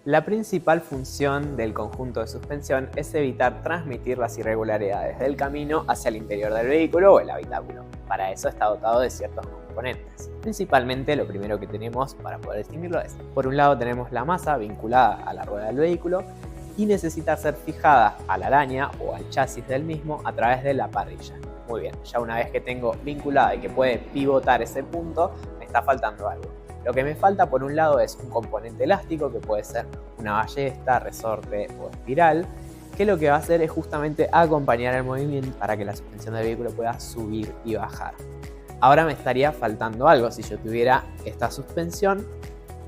La principal función del conjunto de suspensión es evitar transmitir las irregularidades del camino hacia el interior del vehículo o el habitáculo. Para eso está dotado de ciertos componentes. Principalmente lo primero que tenemos para poder distinguirlo es, por un lado tenemos la masa vinculada a la rueda del vehículo y necesita ser fijada a la araña o al chasis del mismo a través de la parrilla. Muy bien, ya una vez que tengo vinculada y que puede pivotar ese punto, me está faltando algo. Lo que me falta por un lado es un componente elástico que puede ser una ballesta, resorte o espiral, que lo que va a hacer es justamente acompañar el movimiento para que la suspensión del vehículo pueda subir y bajar. Ahora me estaría faltando algo si yo tuviera esta suspensión,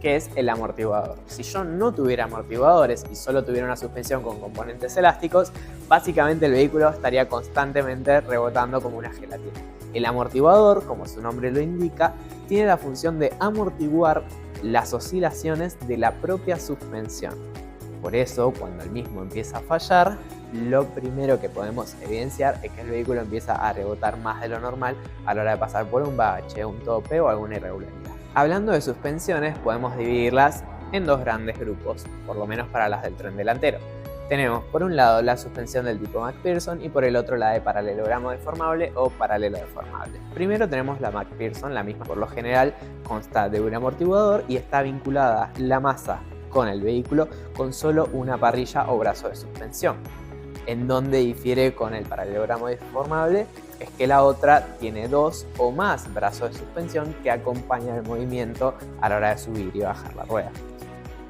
que es el amortiguador. Si yo no tuviera amortiguadores y solo tuviera una suspensión con componentes elásticos, básicamente el vehículo estaría constantemente rebotando como una gelatina. El amortiguador, como su nombre lo indica, tiene la función de amortiguar las oscilaciones de la propia suspensión. Por eso, cuando el mismo empieza a fallar, lo primero que podemos evidenciar es que el vehículo empieza a rebotar más de lo normal a la hora de pasar por un bache, un tope o alguna irregularidad. Hablando de suspensiones, podemos dividirlas en dos grandes grupos, por lo menos para las del tren delantero. Tenemos por un lado la suspensión del tipo McPherson y por el otro la de paralelogramo deformable o paralelo deformable. Primero tenemos la McPherson, la misma por lo general consta de un amortiguador y está vinculada la masa con el vehículo con solo una parrilla o brazo de suspensión. En donde difiere con el paralelogramo deformable es que la otra tiene dos o más brazos de suspensión que acompañan el movimiento a la hora de subir y bajar la rueda.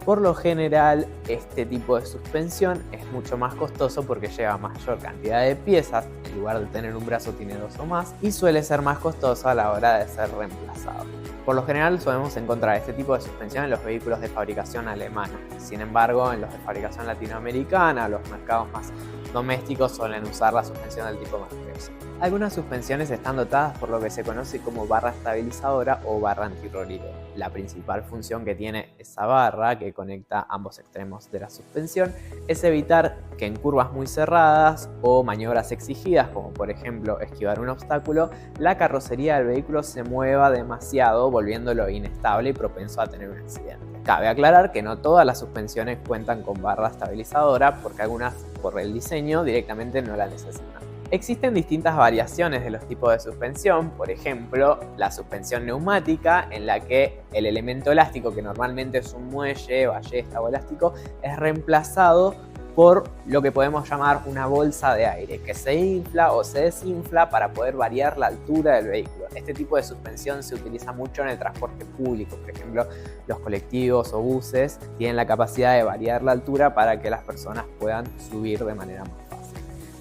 Por lo general, este tipo de suspensión es mucho más costoso porque lleva mayor cantidad de piezas, en lugar de tener un brazo tiene dos o más, y suele ser más costoso a la hora de ser reemplazado. Por lo general solemos encontrar este tipo de suspensión en los vehículos de fabricación alemana. Sin embargo, en los de fabricación latinoamericana, los mercados más domésticos suelen usar la suspensión del tipo McPherson. Algunas suspensiones están dotadas por lo que se conoce como barra estabilizadora o barra antirrolero. La principal función que tiene esa barra, que conecta ambos extremos de la suspensión, es evitar que en curvas muy cerradas o maniobras exigidas, como por ejemplo esquivar un obstáculo, la carrocería del vehículo se mueva demasiado, volviéndolo inestable y propenso a tener un accidente. Cabe aclarar que no todas las suspensiones cuentan con barra estabilizadora, porque algunas, por el diseño, directamente no la necesitan. Existen distintas variaciones de los tipos de suspensión, por ejemplo, la suspensión neumática, en la que el elemento elástico, que normalmente es un muelle, ballesta o elástico, es reemplazado por lo que podemos llamar una bolsa de aire, que se infla o se desinfla para poder variar la altura del vehículo. Este tipo de suspensión se utiliza mucho en el transporte público, por ejemplo, los colectivos o buses tienen la capacidad de variar la altura para que las personas puedan subir de manera más fácil.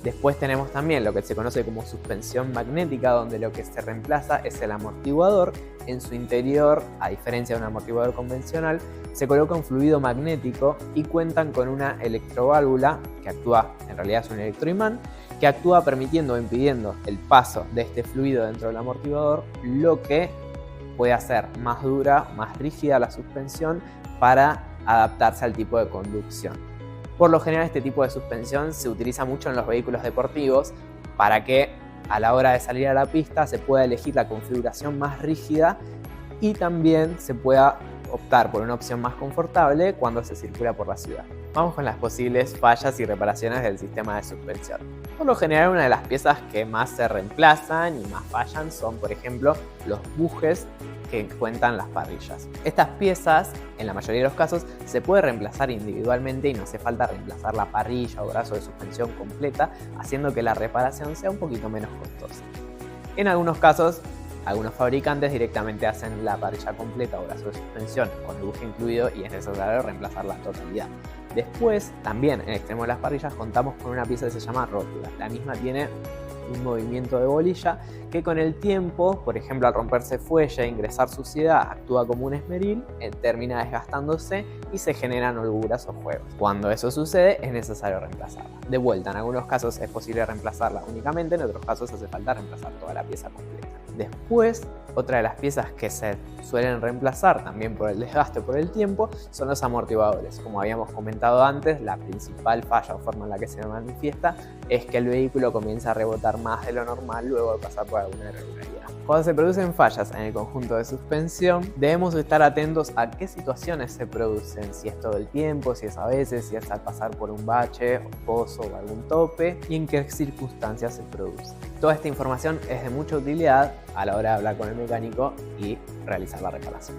Después tenemos también lo que se conoce como suspensión magnética, donde lo que se reemplaza es el amortiguador. En su interior, a diferencia de un amortiguador convencional, se coloca un fluido magnético y cuentan con una electroválvula que actúa, en realidad es un electroimán, que actúa permitiendo o impidiendo el paso de este fluido dentro del amortiguador, lo que puede hacer más dura, más rígida la suspensión para adaptarse al tipo de conducción. Por lo general, este tipo de suspensión se utiliza mucho en los vehículos deportivos para que a la hora de salir a la pista se pueda elegir la configuración más rígida y también se pueda optar por una opción más confortable cuando se circula por la ciudad. Vamos con las posibles fallas y reparaciones del sistema de suspensión. Por lo general, una de las piezas que más se reemplazan y más fallan son, por ejemplo, los bujes que cuentan las parrillas. Estas piezas, en la mayoría de los casos, se puede reemplazar individualmente y no hace falta reemplazar la parrilla o brazo de suspensión completa, haciendo que la reparación sea un poquito menos costosa. En algunos casos, algunos fabricantes directamente hacen la parrilla completa o brazo de suspensión con el buje incluido y es necesario reemplazar la totalidad. Después, también en el extremo de las parrillas, contamos con una pieza que se llama rótula. La misma tiene un movimiento de bolilla que con el tiempo, por ejemplo al romperse fuelle e ingresar suciedad, actúa como un esmeril, termina desgastándose y se generan holguras o juegos. Cuando eso sucede es necesario reemplazarla. De vuelta, en algunos casos es posible reemplazarla únicamente, en otros casos hace falta reemplazar toda la pieza completa. Después, otra de las piezas que se suelen reemplazar también por el desgaste por el tiempo son los amortiguadores. Como habíamos comentado antes, la principal falla o forma en la que se manifiesta es que el vehículo comienza a rebotar más de lo normal luego de pasar por alguna irregularidad. Cuando se producen fallas en el conjunto de suspensión, debemos estar atentos a qué situaciones se producen, si es todo el tiempo, si es a veces, si es al pasar por un bache, pozo o algún tope, y en qué circunstancias se produce. Toda esta información es de mucha utilidad a la hora de hablar con el mecánico y realizar la reparación.